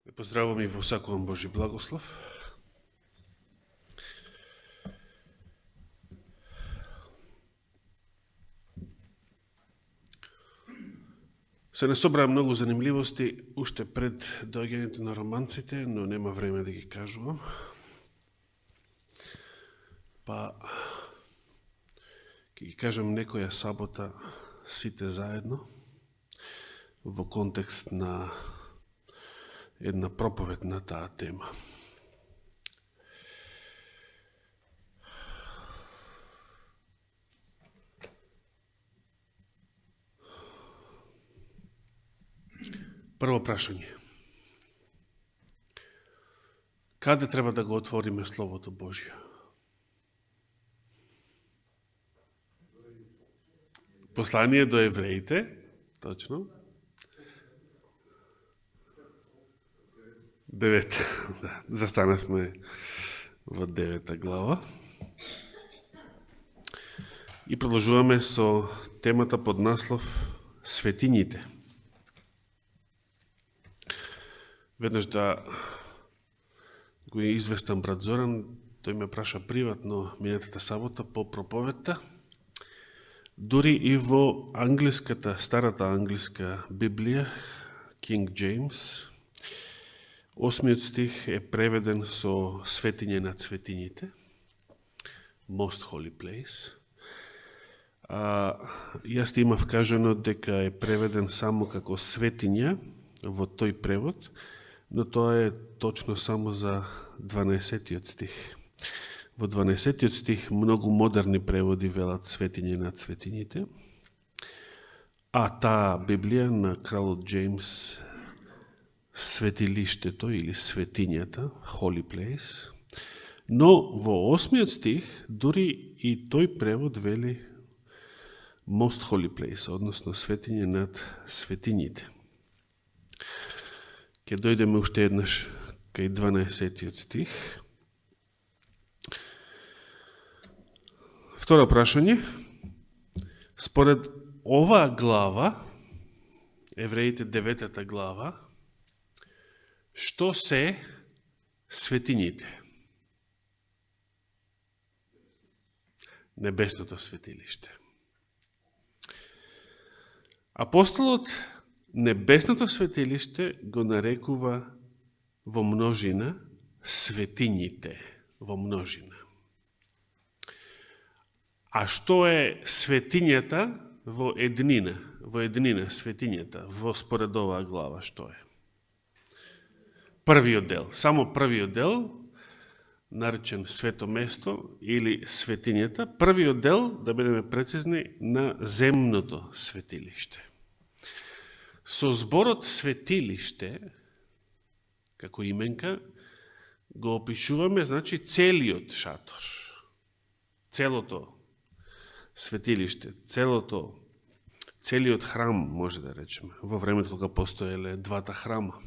Ве поздравувам и посакувам Божи благослов. Се не собраа многу занимливости уште пред доаѓањето на романците, но нема време да ги кажувам. Па ќе ги кажам некоја сабота сите заедно во контекст на една проповед на таа тема. Прво прашање. Каде треба да го отвориме Словото Божие? Послание до евреите, точно. 9, да, застанавме во 9 глава. И продолжуваме со темата под наслов Светињите. Веднаш да го известам брат Зоран, тој ме праша приватно минатата сабота по проповедта. Дури и во англиската, старата англиска Библија, King James, 8 стих е преведен со светиње над светињите, Most Holy Place. Јас имав кажано дека е преведен само како светиња во тој превод, но тоа е точно само за 12 стих. Во 12 стих многу модерни преводи велат светиње над светињите, а таа Библија на кралот Джеймс светилиштето или светињата, Holy Place, но во 8 стих дури и тој превод вели Most Holy Place, односно светиње над светињите. Ке дојдеме уште еднаш кај 12 стих. Второ прашање. Според оваа глава, Евреите 9 глава, што се светињите? Небесното светилиште. Апостолот небесното светилиште го нарекува во множина светињите, во множина. А што е светињата во еднина? Во еднина светињата, во според оваа глава, што е? Првиот дел, само првиот дел, наречен свето место или светињата, првиот дел, да бидеме прецизни, на земното светилиште. Со зборот светилиште, како именка, го опишуваме, значи, целиот шатор, целото светилиште, целиот храм, може да речеме, во времето кога постоеле двата храма,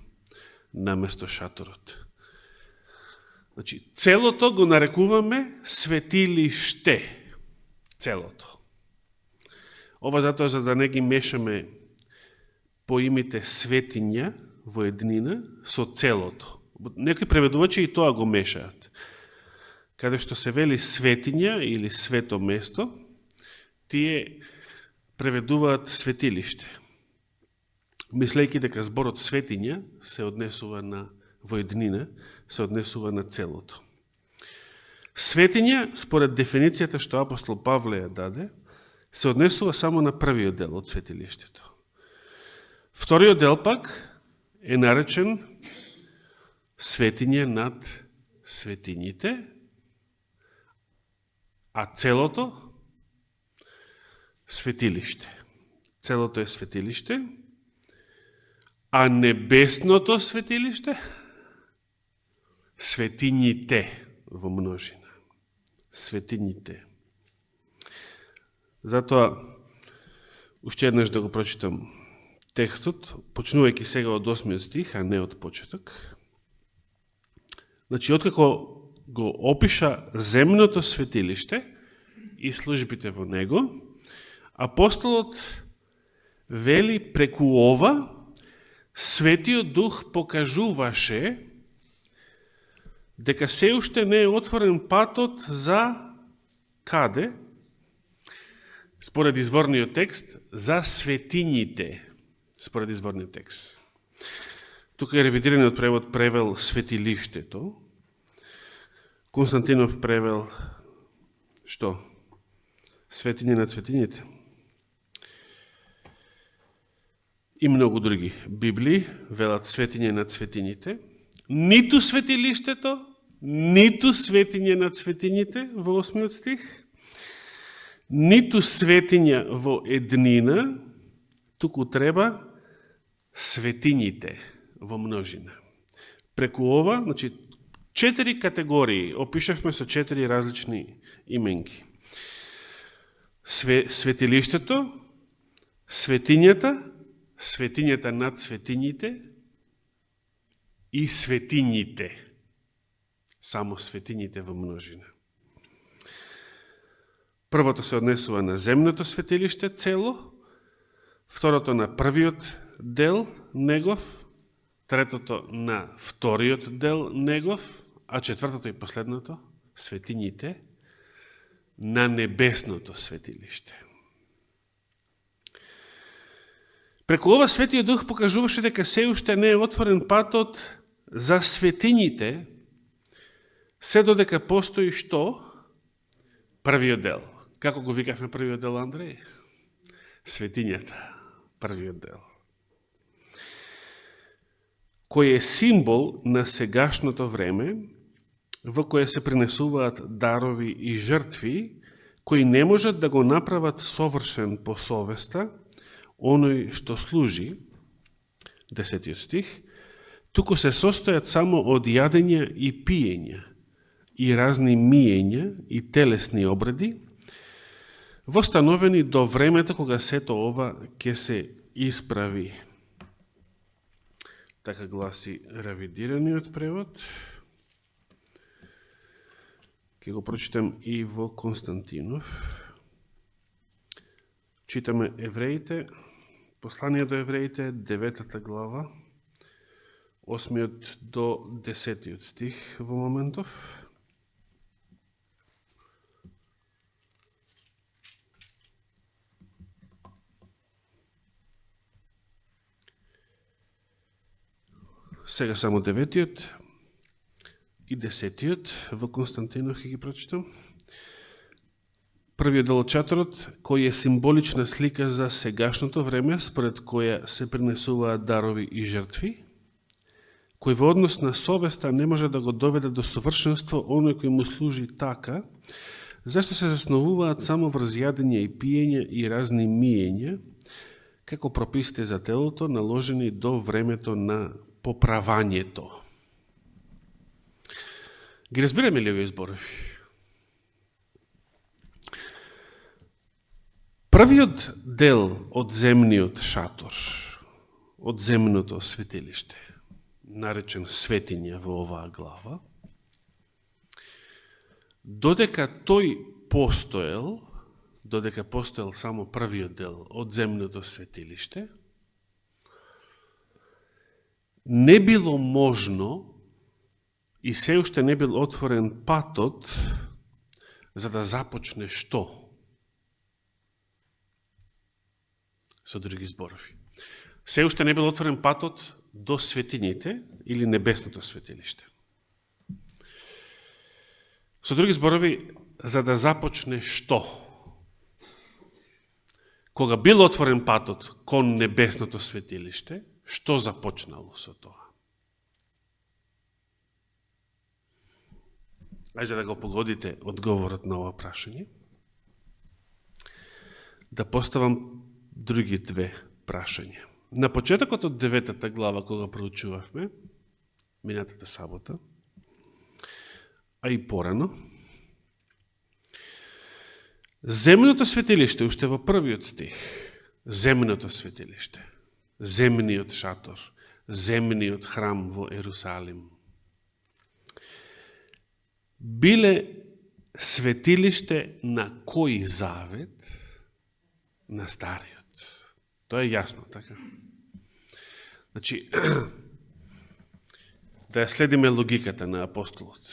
наместо шаторот. Значи, целото го нарекуваме светилиште. Целото. Ова затоа за да не ги мешаме поимите светиња во еднина со целото. Некои преведувачи и тоа го мешаат. Каде што се вели светиња или свето место, тие преведуваат светилиште, мислејќи дека зборот светиња се однесува на во еднина, се однесува на целото. Светиња, според дефиницијата што апостол Павле ја даде, се однесува само на првиот дел од светилиштето. Вториот дел пак е наречен светиње над светињите, а целото светилиште. Целото е светилиште, а небесното светилиште светињите во множина. Светињите. Затоа, уште еднаш да го прочитам текстот, почнувајќи сега од 8 стих, а не од почеток. Значи, откако го опиша земното светилиште и службите во него, апостолот вели преку ова Светиот Дух покажуваше дека се уште не е отворен патот за каде? Според изворниот текст, за светињите. Според изворниот текст. Тука е ревидираниот превод превел светилиштето. Константинов превел што? Светиње над светињите. И многу други библии велат светиње над светињите. Ниту светилиштето, ниту светиње над светињите во 8 стих, ниту светиња во еднина, туку треба светињите во множина. Преку ова, значи, 4 категории опишавме со 4 различни именки. Светилиштето, светињата, светињата над светињите и светињите. Само светињите во множина. Првото се однесува на земното светилиште цело, второто на првиот дел негов, третото на вториот дел негов, а четвртото и последното, светињите на небесното светилиште. Преку ова Светиот Дух покажуваше дека се уште не е отворен патот за светињите, се додека постои што? Првиот дел. Како го викавме првиот дел, Андреј? Светињата. Првиот дел. Кој е символ на сегашното време, во кое се принесуваат дарови и жртви, кои не можат да го направат совршен по совеста, оној што служи, 10 стих, туку се состојат само од јадења и пиења, и разни миења и телесни обреди, востановени до времето кога сето ова ќе се исправи. Така гласи ревидираниот превод. Ке го прочитам и во Константинов. Читаме Евреите, послание до Евреите, 9 глава, 8 до 10 стих во моментов. Сега само 9 и 10 во Константинов ќе ги прочитам. Првиот дел од чатарот, кој е символична слика за сегашното време, според која се принесуваат дарови и жртви, кој во однос на совеста не може да го доведе до совршенство оној кој му служи така, зашто се засновуваат само врз јадење и пиење и разни миења, како прописите за телото, наложени до времето на поправањето. Ги разбираме ли овие зборови? Првиот дел од земниот шатор, од земното светилиште, наречен светиња во оваа глава, додека постоел само првиот дел од земното светилиште, не било можно и се уште не бил отворен патот за да започне што? Со други зборови. Се уште не бил отворен патот до светињите или небесното светилиште. Со други зборови, за да започне што? Кога бил отворен патот кон небесното светилиште, што започнало со тоа? Ајде да го погодите одговорот на ова прашање. Да поставам други две прашања. На почетокот од 9 глава, кога проучувавме, минатата сабота, а и порано, земното светилиште, уште во првиот стих, земното светилиште, земниот шатор, земниот храм во Ерусалим, биле светилиште на кој завет? На Стариот. Тоа е јасно, така? Значи, да ја следиме логиката на апостолот.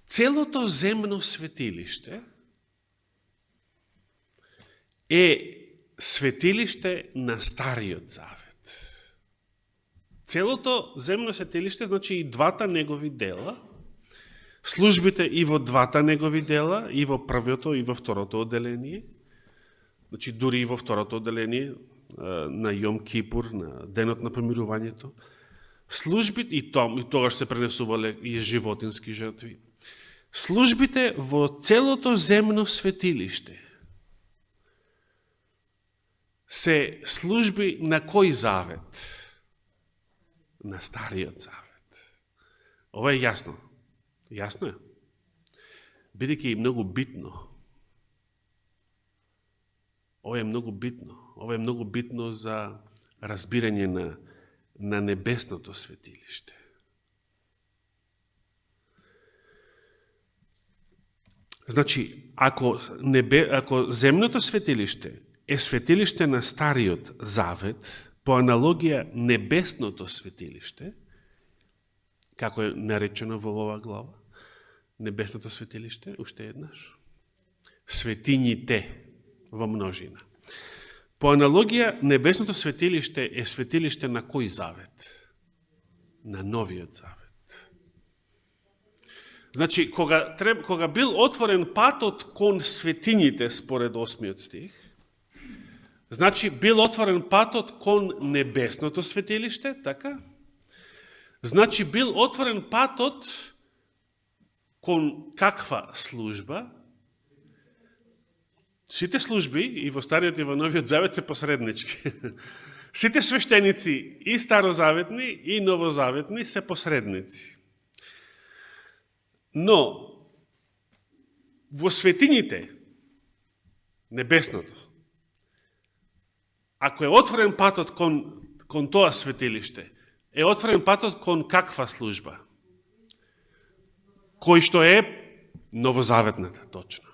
Целото земно светилиште е светилиште на Стариот Завет. Целото земно светилиште, значи и двата негови дела, службите и во двата негови дела, и во првото, и во второто одделение, значи дури и во второто одделение, на Јом Кипур, на денот на помирувањето, службите, и тогаш се пренесувале и животински жртви, службите во целото земно светилиште се служби на кој завет? На Стариот Завет. Ова е јасно. Јасно е. Бидејќи е многу битно. Ова е многу битно. Ова е многу битно за разбирање на небесното светилиште. Значи, ако земното светилиште е светилиште на Стариот Завет, по аналогија небесното светилиште, како е наречено во оваа глава, небесното светилиште, уште еднаш, светињите во множина. По аналогија, небесното светилиште е светилиште на кој завет? На Новиот Завет. Значи, кога бил отворен патот кон светињите, според 8 стих, значи, бил отворен патот кон небесното светилиште, така? Значи, бил отворен патот кон каква служба? Сите служби, и во Стариот и во Новиот Завет, се посреднички. Сите свештеници, и старозаветни, и новозаветни, се посредници. Но, во светињите, небесното, ако е отворен патот кон тоа светилиште, е отворен патот кон каква служба? Кој што е новозаветната, точно.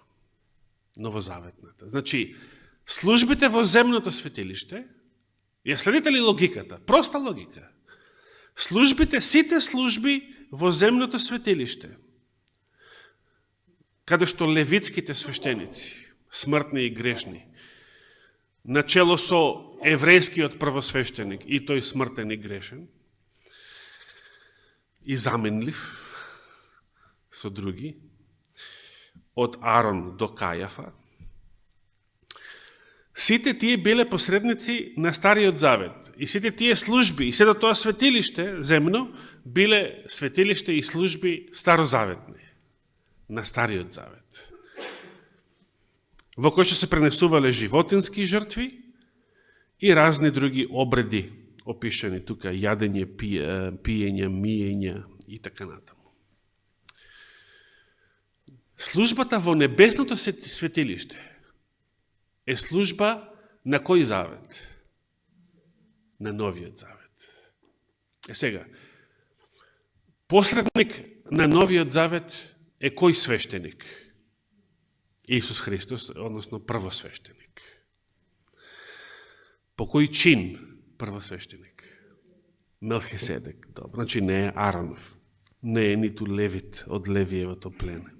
Новозаветната. Значи, службите во земното светилиште, ја следите ли логиката? Проста логика. Сите служби во земното светилиште, каде што левитските свештеници, смртни и грешни, начело со еврејскиот првосвештеник, и тој смртен и грешен, и заменлив со други, од Арон до Кајафа, сите тие биле посредници на Стариот Завет. И сите тие служби, и сето тоа светилиште земно, биле светилиште и служби старозаветни, на Стариот Завет, во кој што се пренесувале животински жртви и разни други обреди, опишани тука, јадење, пиење, миење и така натаму. Службата во небесното светилиште е служба на кој завет? На Новиот Завет. Сега, посредник на Новиот Завет е кој свештеник? Исус Христос, односно првосвештеник. По кој чин првосвештеник? Мелхиседек. Добро, значи не е Аронов. Не е ниту Левит од Левиевото плене.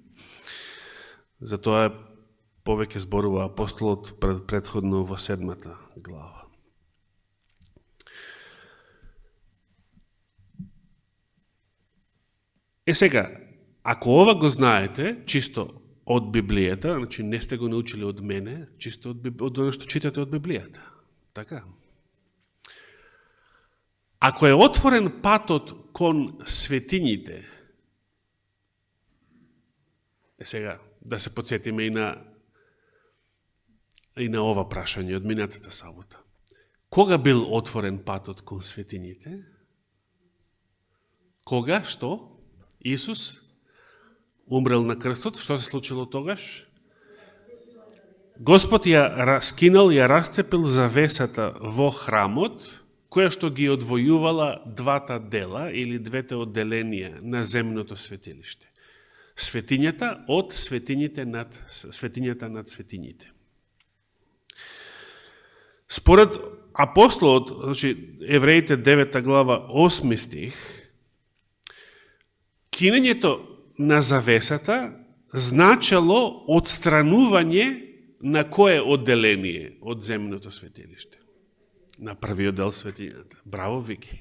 Затоа повеќе зборува апостолот предходно во 7 глава. Сега, ако ова го знаете, чисто од Библијата, значи не сте го научили од мене, чисто од оно што читате од Библијата. Така? Ако е отворен патот кон светињите, сега, да се подсетиме и на ова прашање од минатата сабота. Кога бил отворен патот кон светињите? Кога? Што? Исус умрел на крстот. Што се случило тогаш? Господ ја раскинал, ја расцепил завесата во храмот, која што ги одвојувала двата дела или двете одделенија на земното светилиште. Светињата од светињата над светињите. Според апостолот, значи Евреите 9 глава 8 стих, кинењето на завесата значало отстранување на кое одделение од земното светилиште? На првиот дел светињата. Браво, Вики.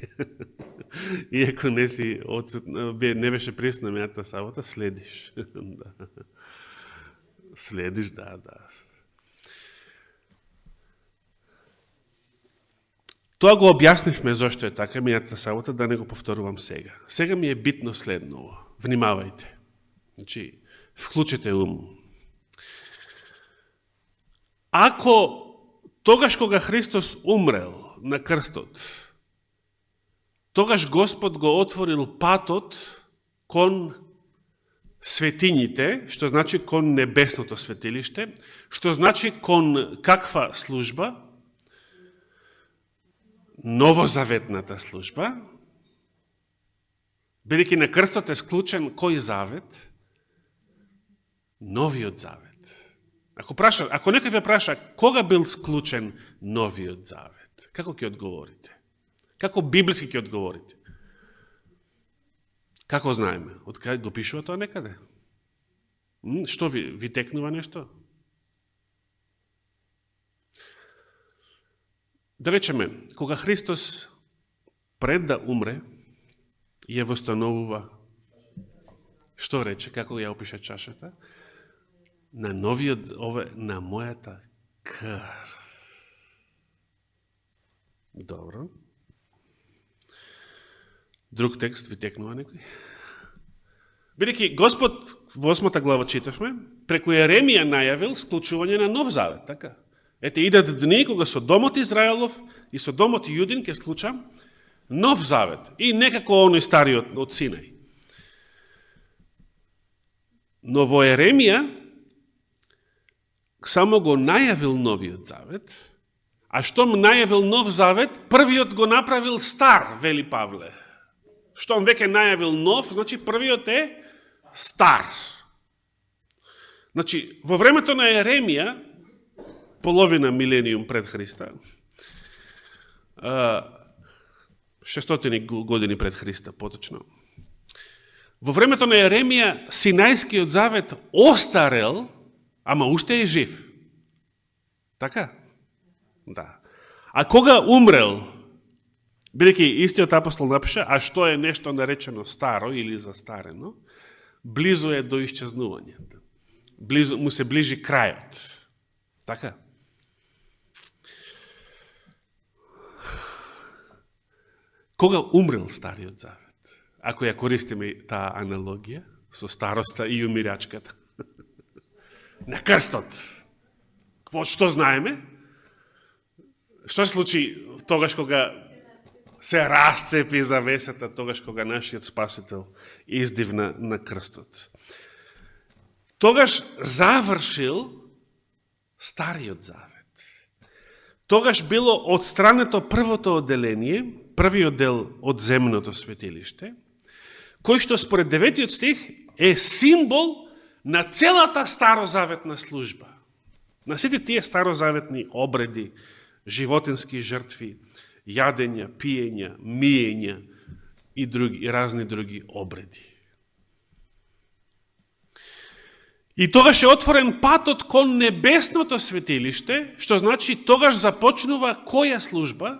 Иако не беше присутна минатата сабота, следиш. Да. Следиш, да. Тоа го објаснивме зашто е така минатата сабота, да не го повторувам сега. Сега ми е битно следново. Внимавајте. Значи, вклучете ум. Ако тогаш кога Христос умрел на крстот, тогаш Господ го отворил патот кон светињите, што значи кон небесното светилиште, што значи кон каква служба? Новозаветната служба. Бидејќи на крстот е склучен кој завет? Новиот завет. Ако некој ве праша кога бил склучен новиот завет, како ќе одговорите? Како библиски ќе одговорите? Како знаеме? Од кај го пишува тоа некаде? Што ви текнува нешто? Да речеме, кога Христос пред да умре, ја востановува, што рече, како ја опише чашата? На новиот, на мојата крв. Добро. Друг текст ви текнува некој? Бидејќи Господ во 8 глава читавме, преку Јеремија најавил склучување на нов завет, така? Ете, идат дни кога со домот Израелов и со домот Јудин ќе склучам нов завет. И некако оној стариот од Синај. Но во Јеремија само го најавил новиот завет, а штом најавил нов завет, првиот го направил стар, вели Павле. Штом веќе најавил нов, значи првиот е стар. Значи, во времето на Јеремија, половина милениум пред Христа, 600 години пред Христа, поточно. Во времето на Јеремија, Синајскиот завет остарел, ама уште е жив. Така? Да. А кога умрел, бидејќи истиот апостол напиша, а што е нешто наречено старо или застарено, близо е до исчезнувањето. Му се ближи крајот. Така? Кога умрел Стариот Завет? Ако ја користиме таа аналогија со староста и умирачката. На крстот. Што знаеме? Што се случи тогаш кога се расцепи завесата, тогаш кога нашиот Спасител издивна на крстот? Тогаш завршил Стариот Завет. Тогаш било отстрането првото одделение, првиот дел од земното светилиште, кој што според 9 стих е символ на целата старозаветна служба. На сите тие старозаветни обреди, животински жртви, јадења, пиења, миења и разни други обреди. И тогаш е отворен патот кон небесното светилиште, што значи тогаш започнува која служба?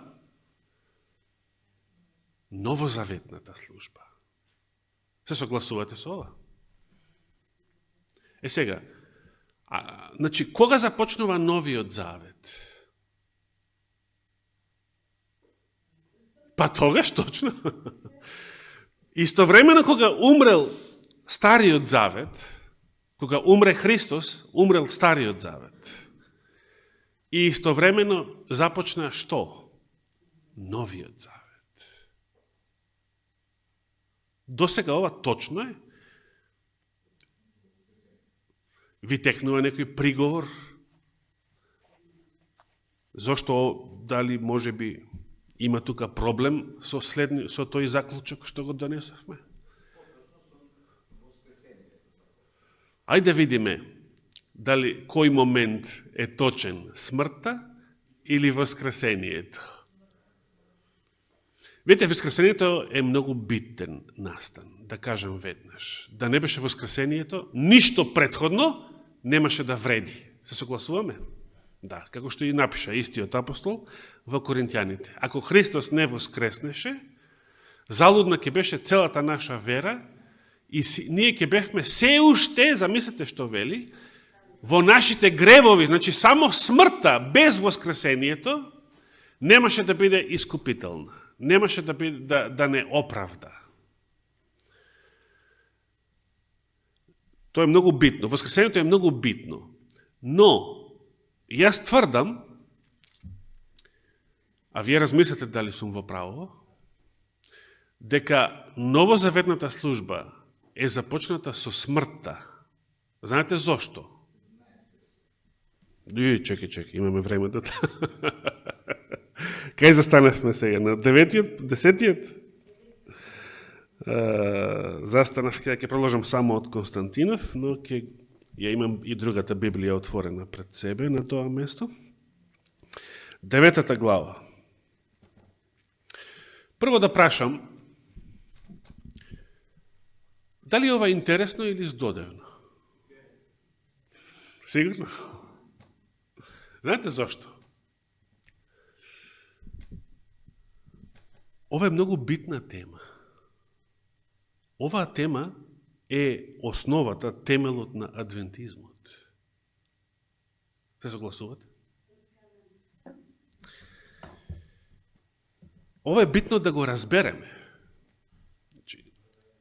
Новозаветната служба. Се согласувате со ова? Сега, значи, кога започнува новиот завет? Па тогаш точно. Истовремено кога умрел Стариот Завет, кога умре Христос, умрел Стариот Завет. И истовремено започна што? Новиот Завет. Досега ова точно е? Ви текнува некој приговор? Зошто, дали може би има тука проблем со тој заклучок што го донесовме? Ајде да видиме дали кој момент е точен, смртта или воскресението? Видите, воскресението е многу битен настан, да кажем веднаш. Да не беше воскресението, ништо предходно немаше да вреди. Се согласуваме? Да, како што и напиша истиот апостол во Коринтијаните. Ако Христос не воскреснеше, залудна ќе беше целата наша вера и ние ќе бевме се уште, замислете што вели, во нашите гревови, значи само смртта без воскресението немаше да биде искупителна. Немаше да не оправда. Тоа е многу битно. Воскресението е многу битно. Но, јас тврдам, а вие размислете дали сум во право, дека новозаветната служба е започната со смртта. Знаете зошто? Чеки, имаме време да... Кај застанавме сега? На 9-тиот? 10-тиот? Застанав, ќе продолжам само од Константинов, но ја имам и другата Библија отворена пред себе на тоа место. 9-та глава. Прво да прашам, дали ова е интересно или здодевно? Сигурно? Знаете зошто? Ова е многу битна тема. Оваа тема е основата, темелот на адвентизмот. Се согласувате? Ова е битно да го разбереме.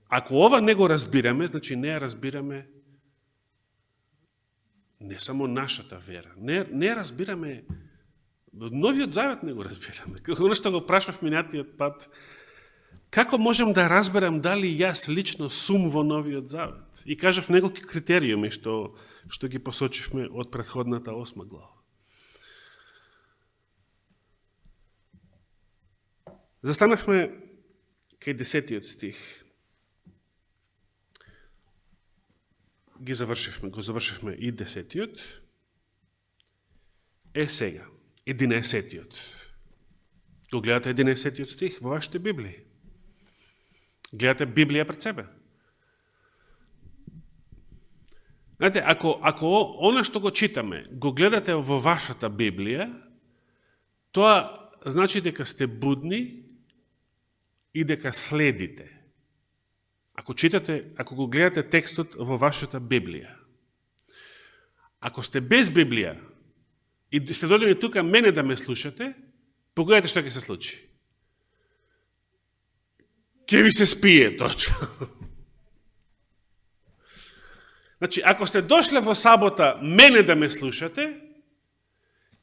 Ако ова не го разбираме, значи не ја разбираме не само нашата вера. Не ја разбираме, Новиот Завет не го разбираме. Оно што го прашвав минатиот пат, како можем да разберам дали јас лично сум во Новиот Завет? И кажав неколку критериуми што ги посочивме од претходната 8 глава. Застанавме кај 10-тиот стих. Го завршивме и 10-тиот. Сега, 11-тиот. Го гледате 11-тиот стих во вашите Библии. Гледате Библија пред себе. Знаете, ако она што го читаме, го гледате во вашата Библија, тоа значи дека сте будни и дека следите. Ако го гледате текстот во вашата Библија. Ако сте без Библија и сте дојдени тука мене да ме слушате, погледате што ќе се случи. Ќе ви се спие, точно. Значи, ако сте дошле во сабота мене да ме слушате,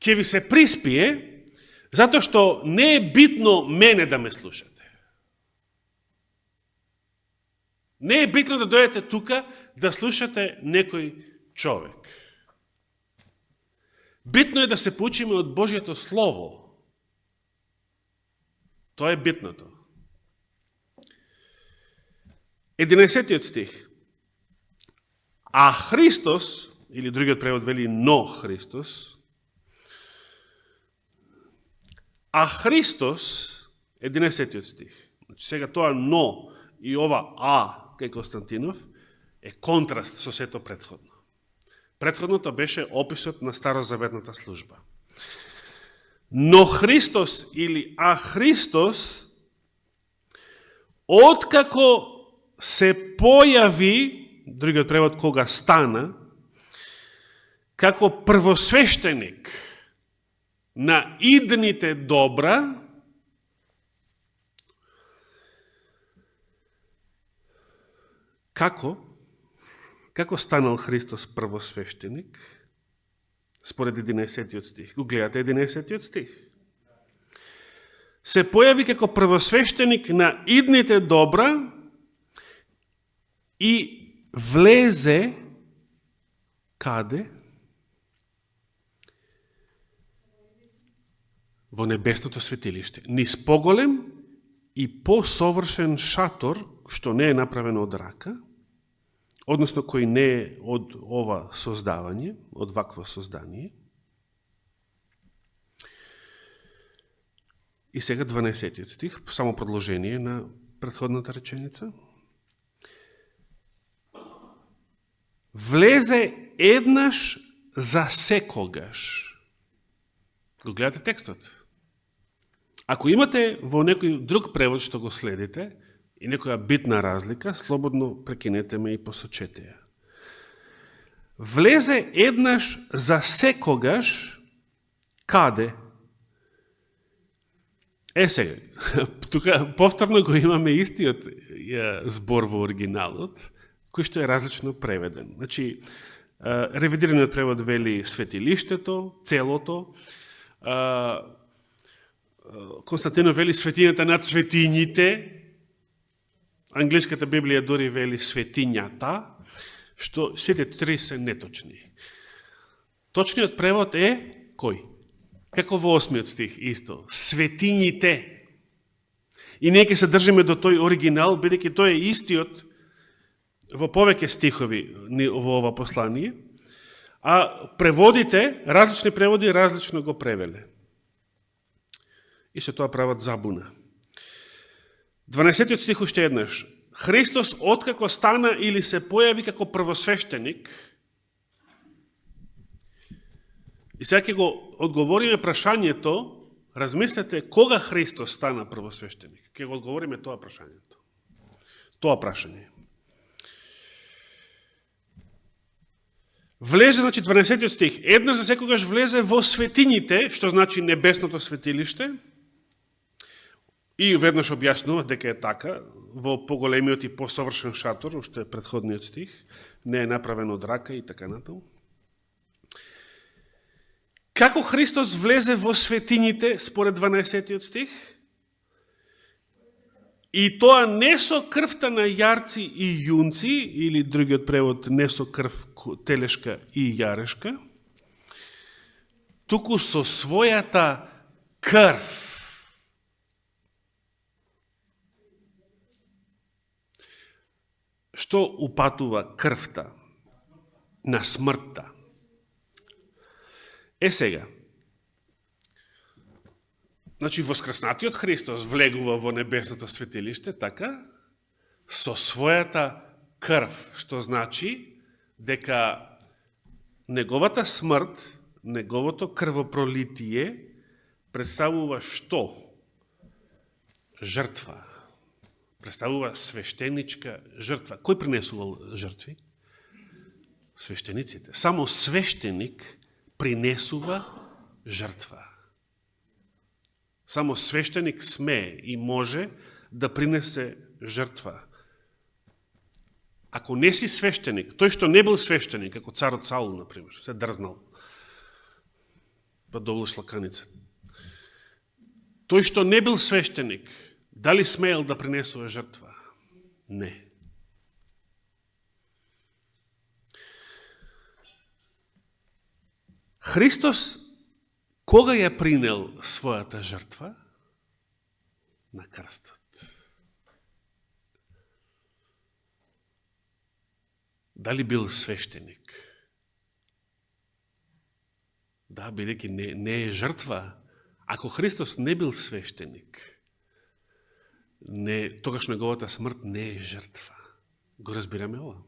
ќе ви се приспие, затоа што не е битно мене да ме слушате. Не е битно да дојдете тука да слушате некој човек. Битно е да се поучиме од Божјето Слово. Тоа е битното. 11-тиот стих. А Христос, или другиот превод вели но Христос, а Христос, 11-тиот стих. Значи сега тоа но и ова а кај Константинов е контраст со сето предходно. Предходното беше описот на старозаветната служба. Но Христос или а Христос, откако се појави, другиот превод кога стана, како првосвештеник на идните добра, Како станал Христос првосвештеник? Според 11-тиот стих. Го гледате 11-тиот стих. Се појави како првосвештеник на идните добра и влезе каде? Во небесното светилиште. Низ поголем и посовршен шатор, што не е направено од рака, односно кој не е од ова создавање, од вакво создание. И сега 12 стих, само продолжение на предходната реченица. Влезе еднаш за секогаш. Го гледате текстот. Ако имате во некој друг превод што го следите и некоја битна разлика, слободно прекинете ме и посочете ја. Влезе еднаш за секогаш каде? Сега, тука повторно го имаме истиот збор во оригиналот, кој што е различно преведен. Значи, ревидираниот превод вели светилиштето, целото, Константино вели светињата над светињите, англиската Библија дори вели светињата, што сите три се неточни. Точниот превод е кој? Како во 8 стих исто, светињите. И ние ќе се држиме до тој оригинал, бидејќи тој е истиот во повеќе стихови во ова послание, а преводите, различни преводи различно го превеле. И се тоа прават забуна. 12 стих уште еднаш. Христос откако стана или се појави како првосвещеник, и сега ќе го одговориме прашањето, размислете кога Христос стана првосвещеник. Ќе го одговориме тоа прашањето. Тоа прашање. Влезе, значи 12 стих, еднаш за секогаш влезе во светињите, што значи небесното светилиште, и веднаш објаснува дека е така, во поголемиот и посовршен шатор, уште е предходниот стих, не е направен од рака и така натаму. Како Христос влезе во светињите, според 12 стих? И тоа не со крвта на јарци и јунци, или другиот превод не со крв телешка и јарешка, туку со својата крв. Што упатува крвта на смртта? Сега, значи воскреснатиот Христос влегува во небесното светилиште, така, со својата крв, што значи дека неговата смрт, неговото крвопролитие представува што? Жртва. Представува свештеничка жртва. Кој принесувал жртви? Свештениците. Само свештеник принесува жртва. Само свештеник смее и може да принесе жртва. Ако не си свештеник, тој што не бил свештеник, како царот Саул, например, се дрзнал, па долу шлаканица. Тој што не бил свештеник, дали смеел да принесува жртва? Не. Христос, кога ја принел својата жртва? На крстот. Дали бил свештеник? Да, бидејќи не е жртва. Ако Христос не бил свештеник, тогаш неговата смрт не е жртва. Го разбираме ова.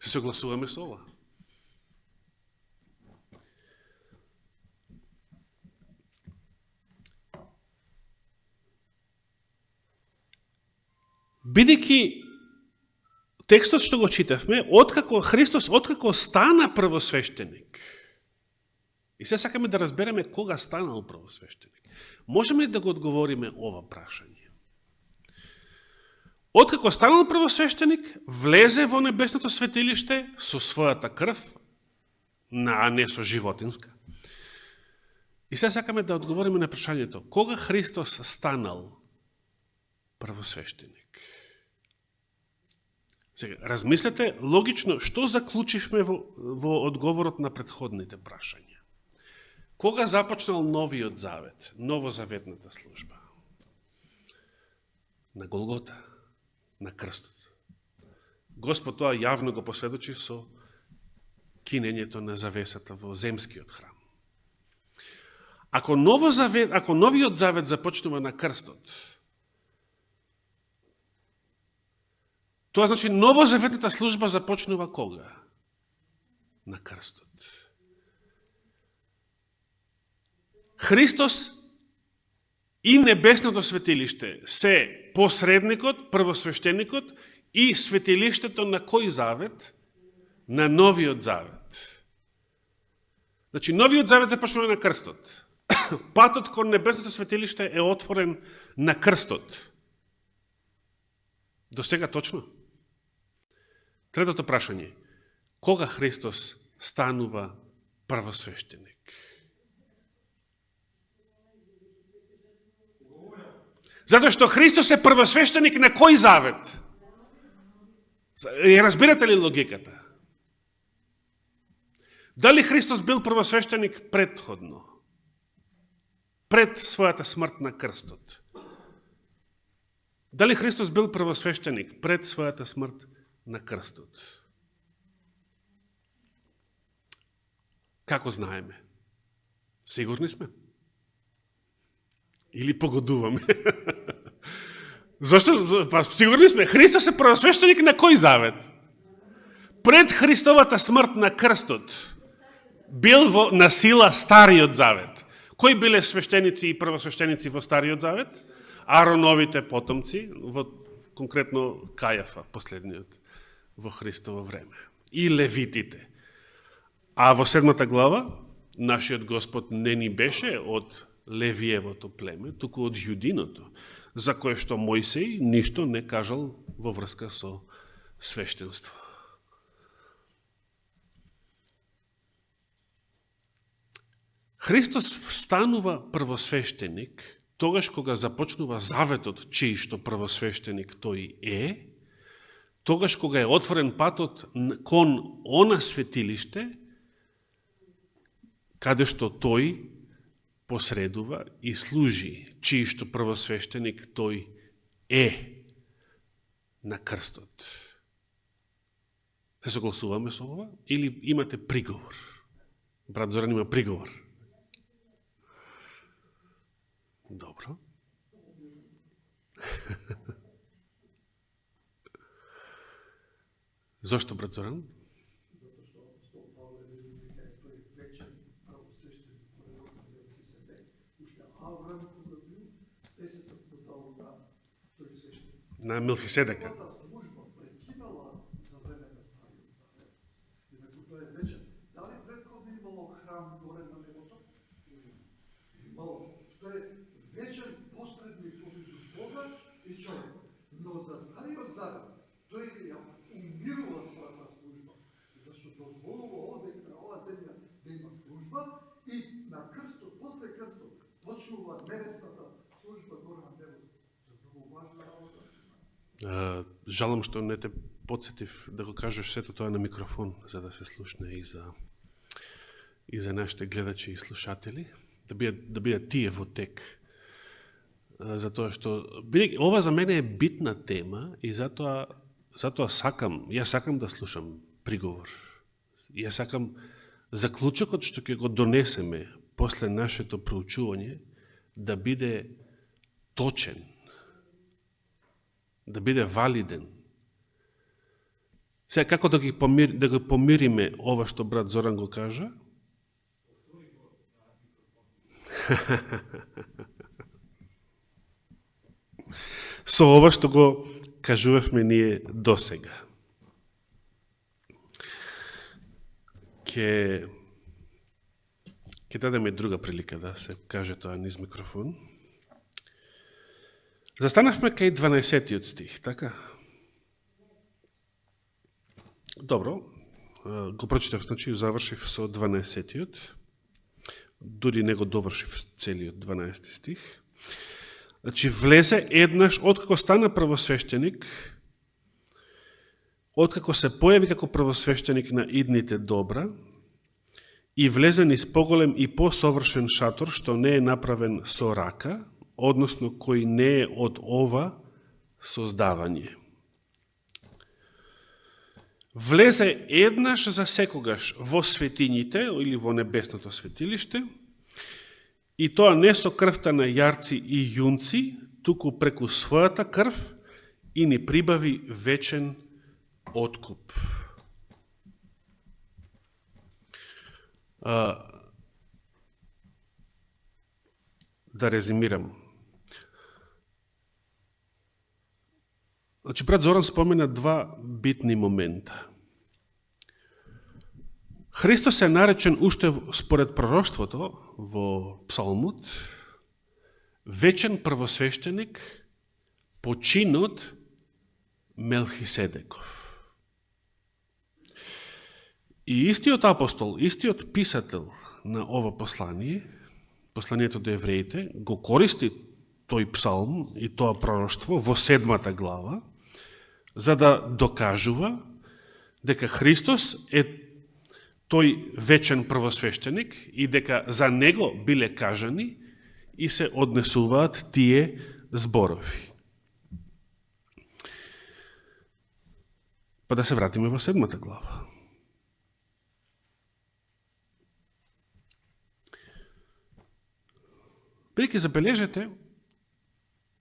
Се согласуваме со ова. Бидејќи текстот што го читавме, Христос откако стана првосвещеник, и се сакаме да разбереме кога станал првосвещеник, можеме ли да го одговориме ова прашање? Откако станал првосвещеник, влезе во небесното светилиште со својата крв, а не со животинска. И се сакаме да одговориме на прашањето, кога Христос станал првосвещеник? Сега, размислете логично што заклучивме во одговорот на предходните прашања. Кога започнал новиот завет, новозаветната служба? На Голгота, на крстот. Господ тоа јавно го посведочи со кинењето на завесата во земскиот храм. Ако новиот завет започнува на крстот, тоа значи новозаветната служба започнува кога? На крстот. Христос и небесното светилиште се посредникот, првосвещеникот и светилиштето на кој завет? На новиот завет. Значи, новиот завет започнува на крстот. Патот кон небесното светилиште е отворен на крстот. До сега точно? Третото прашање. Кога Христос станува првосвещеник? Затоа што Христос е првосвещеник на кој завет? Разбирате ли логиката? Дали Христос бил првосвещеник предходно? Пред својата смрт на крстот? Дали Христос бил првосвещеник пред својата смрт на крстот? Како знаеме? Сигурни сме? Или погодуваме? Зошто? Па, сигурни сме. Христос е првосвещеник на кој завет? Пред Христовата смрт на крстот бил на сила Стариот завет. Кои биле свештеници и првосвещеници во Стариот завет? Ароновите потомци, конкретно Кајафа, последниот во Христово време. И левитите. А во 7 глава, нашиот Господ не ни беше од Левиевото племе, туку од Јудиното, за кое што Мојсей ништо не кажал во врска со свештенство. Христос станува првосвещеник тогаш кога започнува заветот, чиј што првосвещеник тој е, тогаш кога е отворен патот кон она светилиште, каде што тој посредува и служи, чиј што првосвещеник тој е на крстот. Се согласуваме со ова? Или имате приговор? Брат Зоран има приговор. Добро. Зошто, брат Зоран? На Мелхиседека. Дали предходно имало храм горе на небото? Имало. Тоа е вечен посредник помеѓу Бога и човек. Но за Стариот завет тој ја умирува својата служба, зашто дозволува одек на оваа земја да има служба и на крстот, после крстот, почнува небесната служба горе на небото. Многу важна работа. Жалам што не те подсетив да го кажеш сето тоа на микрофон, за да се слушне и за нашите гледачи и слушатели, да бидат тие во тек. Затоа што ова за мене е битна тема и затоа јас сакам да слушам приговор. Јас сакам заклучокот што ќе го донесеме после нашето проучување да биде точен, да биде валиден. Сега, како да го помириме ова што брат Зоран го кажа? Со ова што го кажувавме ние досега. Ке дадеме друга прилика да се каже тоа низ микрофон. Застанавме кај 12-тиот стих, така? Добро, го прочитав, значи завршив со 12-тиот, дури не го довршив целиот 12 стих. Значи, влезе еднаш, откако стана првосвещеник, откако се појави како првосвещеник на идните добра, и влезе низ поголем и посовршен шатор, што не е направен со рака, односно кој не е од ова создавање. Влезе еднаш за секогаш во светињите или во небесното светилиште И тоа не со крвта на јарци и јунци, туку преку својата крв и ни прибави вечен откуп. Да резимирам. Значи, брат Зоран спомена два битни момента. Христос е наречен уште според пророштвото во Псалмот вечен првосвещеник по чинот Мелхиседеков. И истиот апостол, истиот писател на ова послание, посланието до евреите, го користи тој псалм и тоа пророштво во 7 глава, за да докажува дека Христос е тој вечен првосвещеник и дека за него биле кажани и се однесуваат тие зборови. Па да се вратиме во 7 глава. Бидејќи забележете,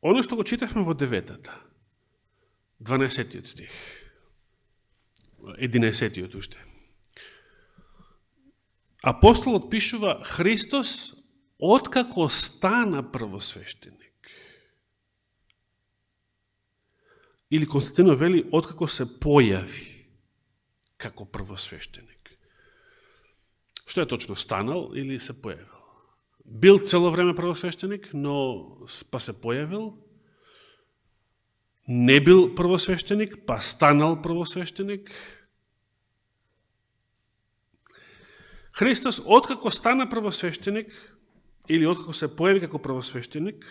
оно што го читавме во 9-та, 12-тиот стих, 11-тиот уште. Апостолот пишува Христос откако стана првосвещеник. Или Константинов вели откако се појави како првосвещеник. Што е точно, станал или се појавил? Бил цело време првосвещеник, но па се појавил. Не бил првосвещеник, па станал првосвещеник. Христос, откако стана првосвещеник, или откако се појави како првосвещеник,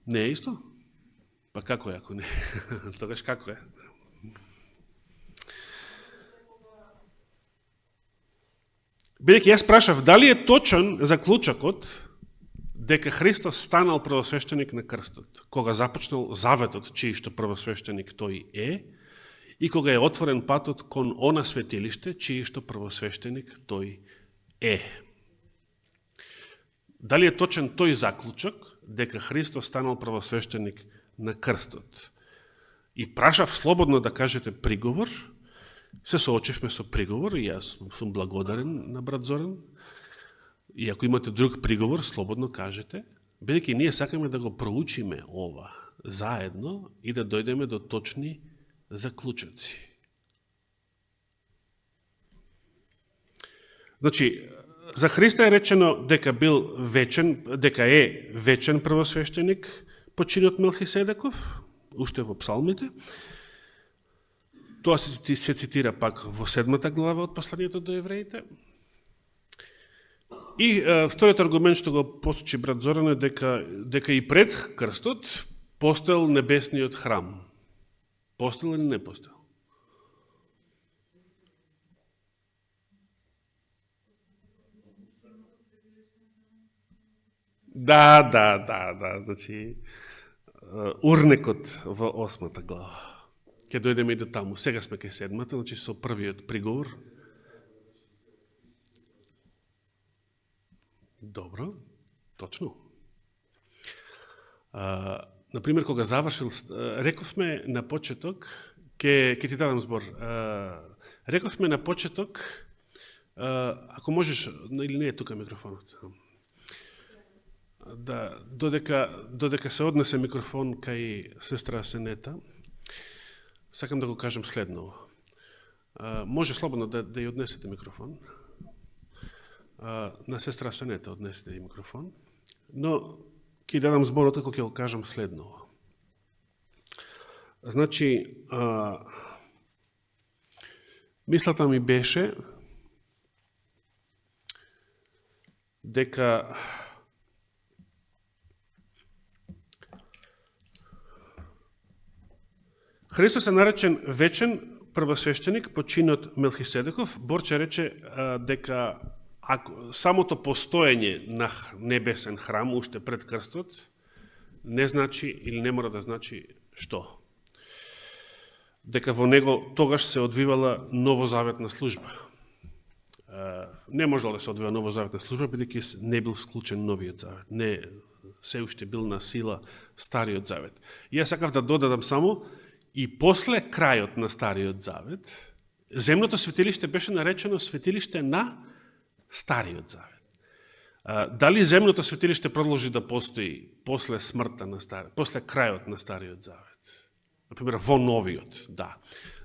не е исто? Па како е, ако не? Тогаш како е? Бидејќи јас прашав, дали е точен заклучокот дека Христос станал првосвещеник на крстот, кога започнал заветот, чиј што првосвещеник тој е, и кога е отворен патот кон она светилиште, чиј што првосвещеник тој е. Дали е точен тој заклучок дека Христос станал првосвещеник на крстот? И прашав слободно да кажете приговор, се соочивме со приговор и јас сум благодарен на брат Зоран. И ако имате друг приговор, слободно кажете, бидејќи ние сакаме да го проучиме ова заедно и да дојдеме до точни заклучоци. Значи, за Христа е речено дека бил вечен, дека е вечен првосвещеник по чинот Мелхиседеков, уште во псалмите. Тоа се цитира пак во 7 глава од посланието до евреите. И вториот аргумент што го посочи брат Зоран е дека и пред крстот постоел небесниот храм. Постоел или не постоел? Да, значи урнекот во 8 глава. Ке дојдеме и до таму. Сега сме кај 7-та, значи со првиот приговор. Добро, точно. Например, кога завршил, рековме на почеток, ке ти дадам збор, рековме на почеток, ако можеш, или не е тука микрофонот, да, додека се однесе микрофон кај сестра Сенета, сакам да го кажем следново. Може слободно да ја однесете микрофон. На сестра Сенета однесете и микрофон. Но ќе дадам зборот како ќе го кажам следново. Значи, мислата ми беше дека Христос е наречен вечен првосвещеник по чинот Мелхиседеков. Борче рече дека самото постоење на небесен храм уште пред крстот не значи или не мора да значи што? Дека во него тогаш се одвивала новозаветна служба. не можел да се одвива новозаветна служба, бидејќи не бил склучен новиот завет. Не се уште бил на сила Стариот завет. И јас сакав да додадам само, и после крајот на Стариот завет, земното светилиште беше наречено светилиште на Стариот завет. Дали земното светилиште продолжи да постои после смртта на после крајот на Стариот завет? Например, во новиот, да.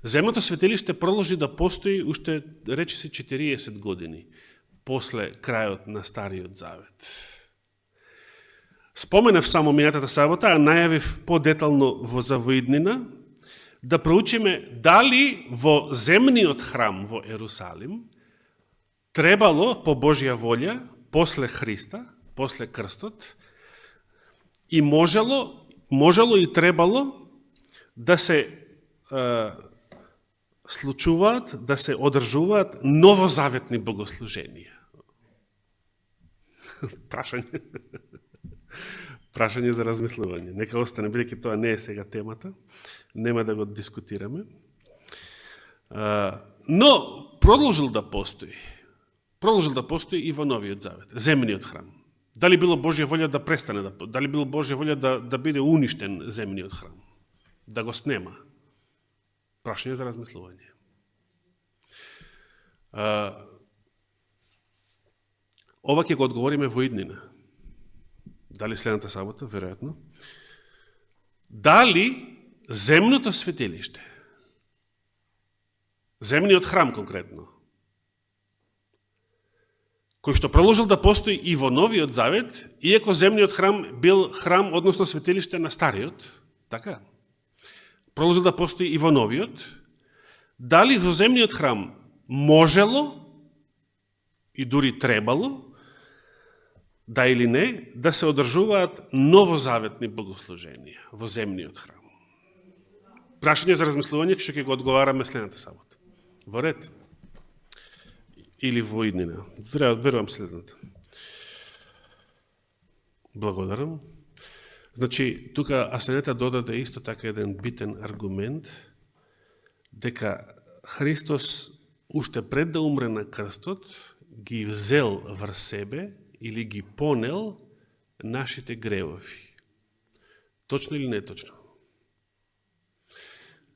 Земното светилиште продолжи да постои уште, рече се, 40 години после крајот на Стариот завет. Споменав само минатата сабота, а најавив подетално за воиднина, да проучиме дали во земниот храм во Ерусалим требало по Божја волја, после Христа, после крстот, и можело и требало да се случуваат, да се одржуваат новозаветни богослуженија. Прашање за размислување. Нека остане, бидејќи тоа не е сега темата, нема да го дискутираме. Но продолжил да постои. Продолжил да постои и во Новиот завет, земниот храм. Дали било Божја волја да престане, дали било Божја волја да биде уништен земниот храм, да го снема? Прашање за размислување. Ова ќе го одговориме во иднина. Дали следната сабота, веројатно. Дали земното светилиште, земниот храм конкретно, кој што продолжил да постои и во Новиот завет, иако земниот храм бил храм, односно светилиште на Стариот, така, продолжил да постои и во Новиот, дали во земниот храм можело и дури требало, да или не, да се одржуваат новозаветни богослуженија во земниот храм? Прашање за размислување, што ќе го одговараме следната сабота. Во ред? Или во иднина? Верувам следната. Благодарам. Значи, тука Асенета додаде исто така еден битен аргумент, дека Христос уште пред да умре на крстот, ги взел врз себе или ги понел нашите гревови. Точно или не точно?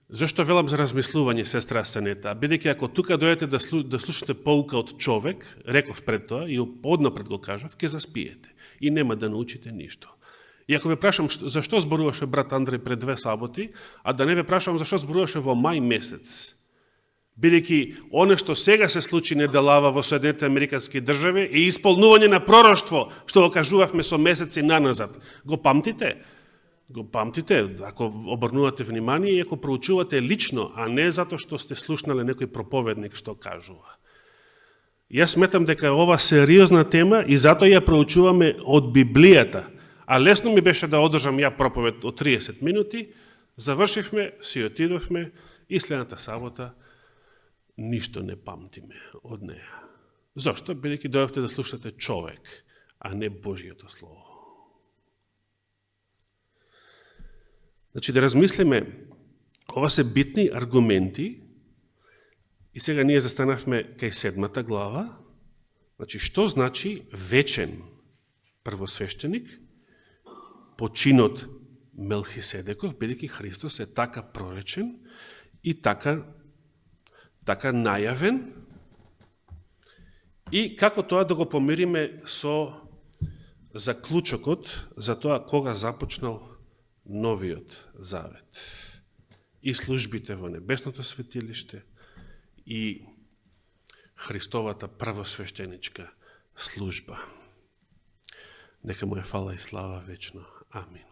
Зошто велам за размислување, сестра Асенета? Бидејќи ако тука дојдете да слушате поука од човек, реков пред тоа и однапред го кажав, ќе заспиете и нема да научите ништо. И ако ве прашам зашто зборуваше брат Андреј пред 2 саботи, а да не ве прашам зашто зборуваше во мај месец, бидејќи оно што сега се случи неделава во Соединетите Американски држави е исполнување на пророштво што го кажувавме со месеци наназад. Го памтите? Го памтите, ако обрнувате внимание и ако проучувате лично, а не затоа што сте слушнале некој проповедник што кажува. Јас сметам дека ова сериозна тема и затоа ја проучуваме од Библијата. А лесно ми беше да одржам ја проповед од 30 минути, завршивме, си отидовме и следната сабота ништо не памтиме од неја. Зошто? Бидејќи дојавте да слушате човек, а не Божиото Слово. Значи, да размислиме, ова се битни аргументи, и сега ние застанавме кај 7 глава, значи, што значи вечен првосвещеник, по чинот Мелхиседеков, бидејќи Христос е така проречен и така најавен, и како тоа да го помириме со заклучокот за тоа кога започнал Новиот завет и службите во небесното светилиште и Христовата првосвещеничка служба. Нека му е фала и слава вечно. Амин.